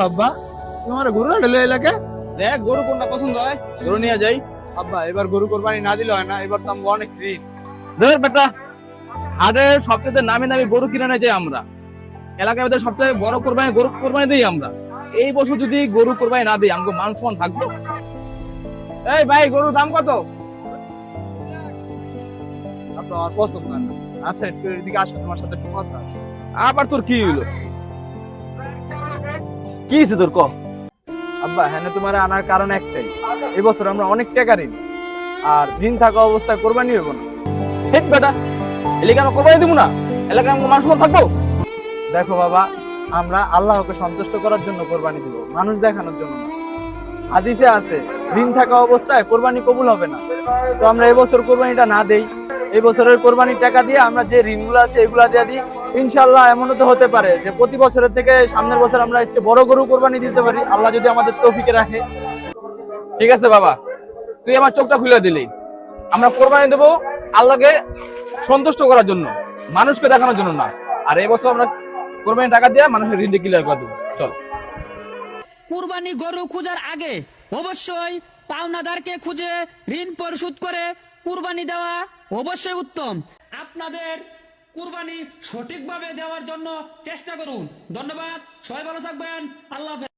আব্বা তোমার গরু ঢেলে এলাকা দেখ গরু কোনটা পছন্দ হয় গরু নিয়ে যাই। আব্বা এবার গরু কোরবানি না দিলে হয় না, এবার তো আমাকে অনেক ঋণ। ধর বেটা, হাটে সবচেয়ে নামি নামি গরু কিনে নিয়ে যাই আমরা। এলাকার মধ্যে সবচেয়ে বড় কোরবানি গরু কোরবানি দিই আমরা। এই বছর যদি গরু কোরবানি না দিই আমাকে মান সম্মান থাকবো? এই ভাই, গরুর দাম কত? আব্বা আমার পছন্দ হয় না। আচ্ছা একটু এদিকে আসো, তোমার সাথে একটু কথা আছে। আবার তোর কি হইলো? কি হয়েছে তোর, ক? আব্বা হ্যাঁ তোমার আনার কারণ একটাই, এবছর আমরা অনেক টাকা ঋণ, আর ঋণ থাকা অবস্থায় কোরবানি হইব না। ঠিক বেটা, এলাকা আমরা কোরবানি দিব না? এলাকায় আমাকে মান সম্মান থাকবো? দেখো বাবা, আমরা আল্লাহকে সন্তুষ্ট করার জন্য কোরবানি দিব, মানুষ দেখানোর জন্য না। হাদিসে আছে ঋণ থাকা অবস্থায় কোরবানি কবুল হবে না। তো আমরা এবছর কোরবানিটা না দেই, এই বছরের কোরবানির টাকা দিয়ে আমরা যে ঋণগুলো আছে এগুলা দিয়ে দিই। ইনশাআল্লাহ এমনও তো হতে পারে যে প্রতি বছরের থেকে সামনের বছর আমরা একটু বড় গরু কোরবানি দিতে পারি, আল্লাহ যদি আমাদের তৌফিকে রাখে। ঠিক আছে বাবা, তুই আমার চোখটা খুলে দিলি। আমরা কোরবানি দেবো আল্লাহকে সন্তুষ্ট করার জন্য, মানুষকে দেখানোর জন্য না। আর এবছর আমরা কোরবানি টাকা দিয়ে মানুষের ঋণ ক্লিয়ার করে দেবো। চল। কুরবানি গরু খোঁজার আগে অবশ্যই পাওনাদারকে খুঁজে ঋণ পরিশোধ করে কুরবানি দেওয়া অবশ্যই উত্তম। আপনাদের কুরবানি সঠিকভাবে দেওয়ার জন্য চেষ্টা করুন। ধন্যবাদ, সবাই ভালো থাকবেন। আল্লাহ হাফেজ।